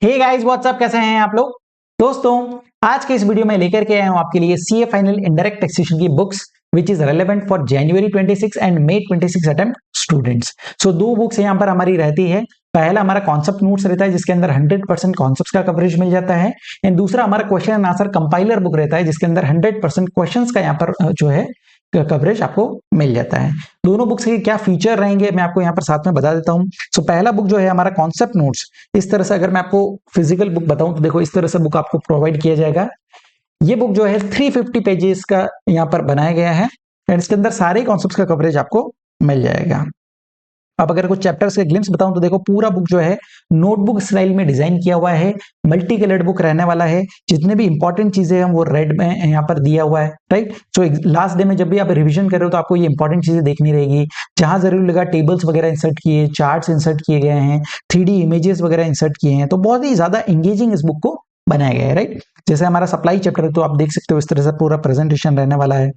Hey guys what's up, कैसे हैं आप लोग। दोस्तों, आज के इस वीडियो में लेकर के आया हूं आपके लिए सीए फाइनल इनडायरेक्ट टैक्सेशन की books which is relevant for January 26 and May 26 attempt students. So दो बुक्स यहां पर हमारी रहती है। पहला हमारा कॉन्सेप्ट नोट्स रहता है जिसके अंदर 100% कॉन्सेप्ट्स का कवरेज मिल जाता है, एंड दूसरा हमारा question and answer compiler book रहता है जिसके अंदर 100% क्वेश्चंस का यहाँ पर जो है कवरेज आपको मिल जाता है। दोनों बुक्स के क्या फीचर रहेंगे मैं आपको यहाँ पर साथ में बता देता हूँ। सो पहला बुक जो है हमारा कॉन्सेप्ट नोट्स, इस तरह से अगर मैं आपको फिजिकल बुक बताऊं तो देखो इस तरह से बुक आपको प्रोवाइड किया जाएगा। ये बुक जो है 350 पेजेस का यहाँ पर बनाया गया है एंड इसके अंदर सारे कॉन्सेप्ट्स का कवरेज आपको मिल जाएगा। अब अगर कुछ चैप्टर्स के ग्लिम्स बताऊं तो देखो पूरा बुक जो है नोटबुक स्टाइल में डिजाइन किया हुआ है, मल्टी कलर्ड बुक रहने वाला है। जितने भी इंपॉर्टेंट चीजें हैं वो रेड में यहाँ पर दिया हुआ है, राइट। सो लास्ट डे में जब भी आप रिवीजन कर रहे हो तो आपको ये इंपॉर्टेंट चीजें देखनी रहेगी। जहां जरूर लगा टेबल्स वगैरह इंसर्ट किए, चार्ट्स इंसर्ट किए गए हैं, 3D इमेजेस वगैरह इंसर्ट किए हैं, तो बहुत ही ज्यादा एंगेजिंग इस बुक को बनाया गया है, राइट। जैसे हमारा सप्लाई चैप्टर है तो आप देख सकते हो इस तरह से पूरा प्रेजेंटेशन रहने वाला है।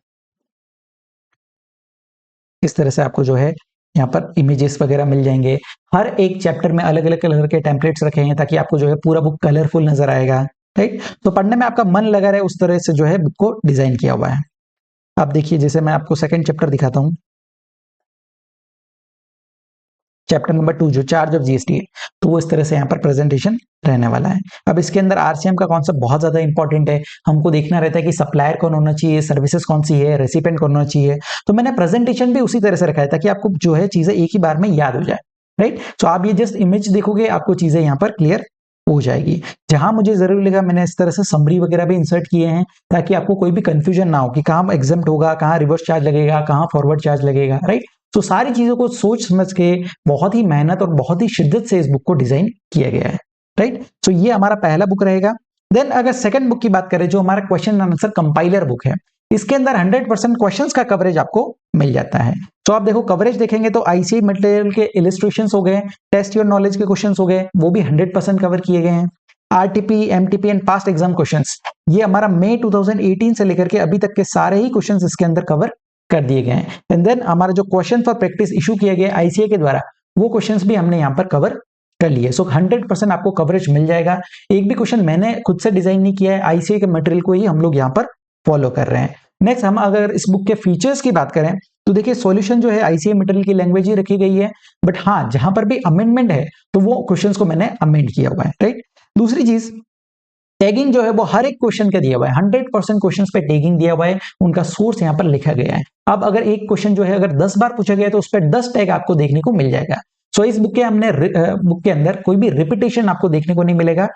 इस तरह से आपको जो है यहाँ पर इमेजेस वगैरह मिल जाएंगे। हर एक चैप्टर में अलग अलग कलर के टेम्पलेट्स रखे हैं ताकि आपको जो है पूरा बुक कलरफुल नजर आएगा, राइट। तो पढ़ने में आपका मन लगा रहे उस तरह से जो है बुक को डिजाइन किया हुआ है। आप देखिए, जैसे मैं आपको सेकंड चैप्टर दिखाता हूँ, चैप्टर नंबर 2 जो चार्ज ऑफ जीएसटी है, तो वो इस तरह से यहाँ पर प्रेजेंटेशन रहने वाला है। अब इसके अंदर आरसीएम का कॉन्सेप्ट बहुत ज्यादा इंपॉर्टेंट है। हमको देखना रहता है कि सप्लायर कौन होना चाहिए, सर्विसेज कौन सी है, रेसिपेंट कौन होना चाहिए। तो मैंने प्रेजेंटेशन भी उसी तरह से रखा है ताकि आपको जो है चीजें एक ही बार में याद हो जाए, राइट। तो आप ये जस्ट इमेज देखोगे आपको चीजें यहाँ पर क्लियर हो जाएगी। जहां मुझे जरूरी लगा मैंने इस तरह से समरी वगैरह भी इंसर्ट किए हैं ताकि आपको कोई भी कंफ्यूजन ना हो कि कहाँ एग्जाम्प्ट होगा, कहाँ रिवर्स चार्ज लगेगा, कहाँ फॉरवर्ड चार्ज लगेगा, राइट। तो सारी चीजों को सोच समझ के बहुत ही मेहनत और बहुत ही शिद्दत से इस बुक को डिजाइन किया गया है, राइट। सो ये हमारा पहला बुक रहेगा। देन अगर सेकंड बुक की बात करें जो हमारा क्वेश्चन आंसर कंपाइलर बुक है, इसके अंदर 100% क्वेश्चंस का कवरेज आपको मिल जाता है। तो आप देखो कवरेज देखेंगे तो आईसीआई मटेरियल के इलिस्ट्रेशंस हो गए, टेस्ट योर नॉलेज के क्वेश्चंस हो गए, वो भी 100% कवर किए गए हैं। RTP, MTP and past exam questions, ये हमारा मई 2018 से लेकर के अभी तक के सारे ही क्वेश्चंस इसके अंदर कवर कर दिए गए हैं। एंड देन हमारा जो क्वेश्चन फॉर प्रैक्टिस इशू किया गया आईसीआई के द्वारा, वो क्वेश्चंस भी हमने यहाँ पर कवर कर लिए। सो 100% आपको कवरेज मिल जाएगा। एक भी क्वेश्चन मैंने खुद से डिजाइन नहीं किया है, आईसीआई के मटेरियल को ही हम लोग यहाँ पर फॉलो कर रहे हैं। नेक्स्ट हम अगर इस बुक के फीचर्स की बात करें तो देखिए सॉल्यूशन जो है आईसीआई मटेरियल की लैंग्वेज ही रखी गई है, बट हाँ जहां पर भी अमेंडमेंट है तो वो क्वेश्चंस को मैंने अमेंड किया हुआ है, राइट। दूसरी चीज, टैगिंग जो है वो हर एक क्वेश्चन का दिया हुआ है, 100% क्वेश्चंस पे टैगिंग दिया हुआ है, उनका सोर्स यहाँ पर लिखा गया है। अब अगर एक क्वेश्चन जो है अगर 10 बार पूछा गया तो उस पर 10 टैग आपको देखने को मिल जाएगा। सो इस बुक के बुक के अंदर कोई भी रिपीटेशन आपको देखने को नहीं मिलेगा।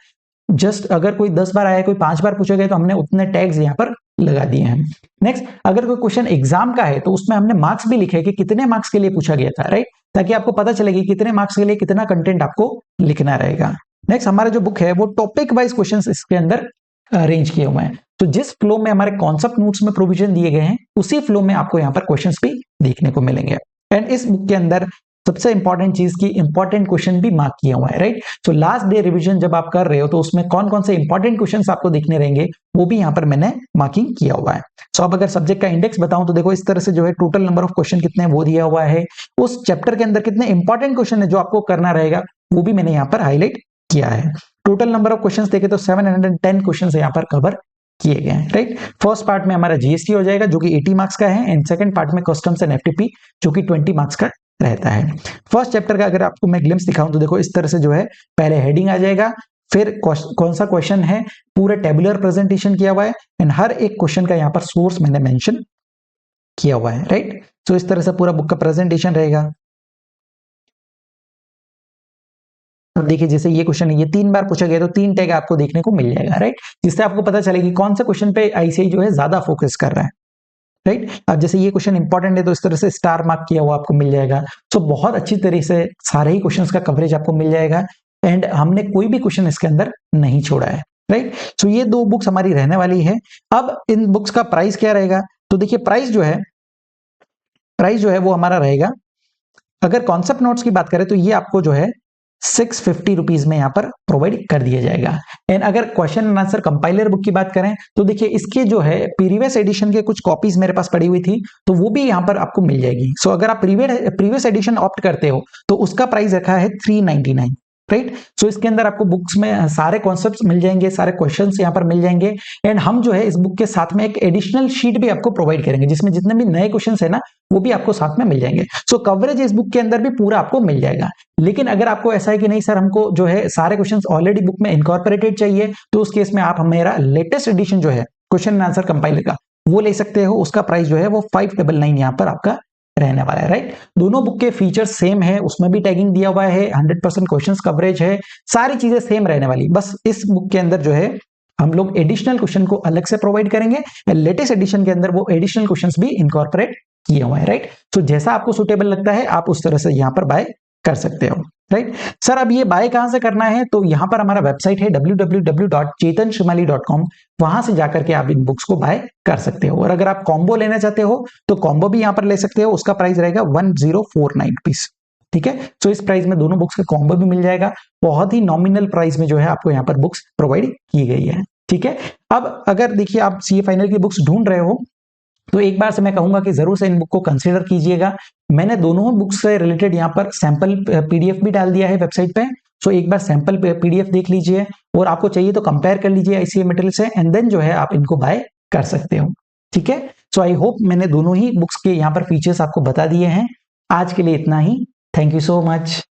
जस्ट अगर कोई 10 बार आया, कोई 5 बार पूछा गया तो हमने उतने टैग्स यहाँ पर लगा दिए हैं। नेक्स्ट, अगर कोई क्वेश्चन एग्जाम का है तो उसमें हमने मार्क्स भी लिखे कि कितने मार्क्स के लिए पूछा गया था, राइट, ताकि आपको पता चलेगी कितने मार्क्स के लिए कितना कंटेंट आपको लिखना रहेगा। नेक्स्ट, हमारा जो बुक है वो टॉपिक वाइज क्वेश्चंस इसके अंदर अरेंज किए हुए हैं। तो जिस फ्लो में हमारे कॉन्सेप्ट नोट्स में प्रोविजन दिए गए हैं उसी फ्लो में आपको यहाँ पर क्वेश्चंस भी देखने को मिलेंगे। एंड इस बुक के अंदर सबसे इंपॉर्टेंट चीज की इंपॉर्टेंट क्वेश्चन भी मार्क किया हुआ है, राइट। तो लास्ट डे रिवीजन जब आप कर रहे हो तो उसमें कौन कौन से इंपॉर्टेंट क्वेश्चंस आपको देखने रहेंगे वो भी यहाँ पर मैंने मार्किंग किया हुआ है। सो अब अगर सब्जेक्ट का इंडेक्स बताऊं तो देखो इस तरह से जो है टोटल नंबर ऑफ क्वेश्चन कितने हैं वो दिया हुआ है। उस चैप्टर के अंदर कितने इंपॉर्टेंट क्वेश्चन है जो आपको करना रहेगा वो भी मैंने यहाँ पर हाईलाइट किया है। टोटल नंबर ऑफ क्वेश्चंस देखे तो 710 क्वेश्चंस यहाँ पर कवर किए गए हैं, राइट। फर्स्ट पार्ट में हमारा जीएसटी हो जाएगा जो कि 80 मार्क्स का है, एंड सेकंड पार्ट में कस्टम्स एंड एफटीपी जो कि 20 मार्क्स का रहता है। फर्स्ट चैप्टर का अगर आपको मैं ग्लिम्स दिखाऊं तो देखो इस तरह से जो है पहले हेडिंग आ जाएगा, फिर कौन सा क्वेश्चन है, पूरा टेबुलर प्रेजेंटेशन किया हुआ है, एंड हर एक क्वेश्चन का यहाँ पर सोर्स मैंने मेंशन किया हुआ है, राइट। तो इस तरह से पूरा बुक का प्रेजेंटेशन रहेगा। अब देखिए जैसे ये क्वेश्चन है, ये 3 बार पूछा गया तो 3 टैग आपको देखने को मिल जाएगा, राइट, जिससे आपको पता चलेगी कौन सा क्वेश्चन पे आईसीआई जो है ज्यादा फोकस कर रहा है, राइट। अब जैसे ये क्वेश्चन इंपॉर्टेंट है तो इस तरह से स्टार मार्क किया हुआ आपको मिल जाएगा। तो बहुत अच्छी तरह से सारे ही क्वेश्चंस का कवरेज आपको मिल जाएगा, एंड हमने कोई भी क्वेश्चन इसके अंदर नहीं छोड़ा है, राइट। सो ये दो बुक्स हमारी रहने वाली है। अब इन बुक्स का प्राइस क्या रहेगा तो देखिए प्राइस जो है वो हमारा रहेगा, अगर कॉन्सेप्ट नोट्स की बात करें तो ये आपको जो है 650 रुपीज में यहाँ पर प्रोवाइड कर दिया जाएगा। एंड अगर question and answer compiler book की बात करें तो देखिए इसके जो है प्रीवियस एडिशन के कुछ कॉपीज मेरे पास पड़ी हुई थी तो वो भी यहाँ पर आपको मिल जाएगी। सो अगर आप प्रीवियस एडिशन ऑप्ट करते हो तो उसका प्राइस रखा है 399, राइट। सो इसके अंदर आपको बुक्स में सारे कॉन्सेप्ट्स मिल जाएंगे, सारे क्वेश्चंस यहाँ पर मिल जाएंगे, एंड हम जो है इस बुक के साथ में एक एडिशनल शीट भी आपको प्रोवाइड करेंगे जिसमें जितने भी नए क्वेश्चंस है ना वो भी आपको साथ में मिल जाएंगे। सो कवरेज इस बुक के अंदर भी पूरा आपको मिल जाएगा। लेकिन अगर आपको ऐसा है कि नहीं सर हमको जो है सारे क्वेश्चंस ऑलरेडी बुक में इनकॉर्पोरेटेड चाहिए, तो उस केस में आप मेरा लेटेस्ट एडिशन जो है क्वेश्चन एंड आंसर कंपाइलर का वो ले सकते हो। उसका प्राइस जो है वो 599 यहाँ पर आपका रहने वाला है, राइट। दोनों बुक के फीचर्स सेम है, उसमें भी टैगिंग दिया हुआ है, 100% क्वेश्चंस कवरेज है, सारी चीजें सेम रहने वाली। बस इस बुक के अंदर जो है हम लोग एडिशनल क्वेश्चन को अलग से प्रोवाइड करेंगे, लेटेस्ट एडिशन के अंदर वो एडिशनल क्वेश्चंस भी इनकॉर्पोरेट किए हुए हैं, राइट। तो जैसा आपको सुटेबल लगता है आप उस तरह से यहाँ पर बाय कर सकते हो, राइट। सर अब ये बाय कहां से करना है, तो यहाँ पर हमारा वेबसाइट है www.chetanshrimali.com, वहां से जाकर के आप इन बुक्स को बाय कर सकते हो। और अगर आप कॉम्बो लेना चाहते हो तो कॉम्बो भी यहाँ पर ले सकते हो, उसका प्राइस रहेगा 1049 रुपीस, ठीक है। सो इस प्राइस में दोनों बुक्स का कॉम्बो भी मिल जाएगा, बहुत ही नॉमिनल प्राइस में जो है आपको यहाँ पर बुक्स प्रोवाइड की गई है, ठीक है। अब अगर देखिए आप सीए फाइनल की बुक्स ढूंढ रहे हो तो एक बार से मैं कहूंगा कि जरूर से इन बुक को कंसीडर कीजिएगा। मैंने दोनों बुक्स से रिलेटेड यहाँ पर सैंपल पीडीएफ भी डाल दिया है वेबसाइट पे, सो एक बार सैंपल पीडीएफ देख लीजिए और आपको चाहिए तो कंपेयर कर लीजिए आईसीए मटेरियल से, एंड देन जो है आप इनको बाय कर सकते हो, ठीक है। सो आई होप मैंने दोनों ही बुक्स के यहाँ पर फीचर्स आपको बता दिए हैं। आज के लिए इतना ही, थैंक यू सो मच।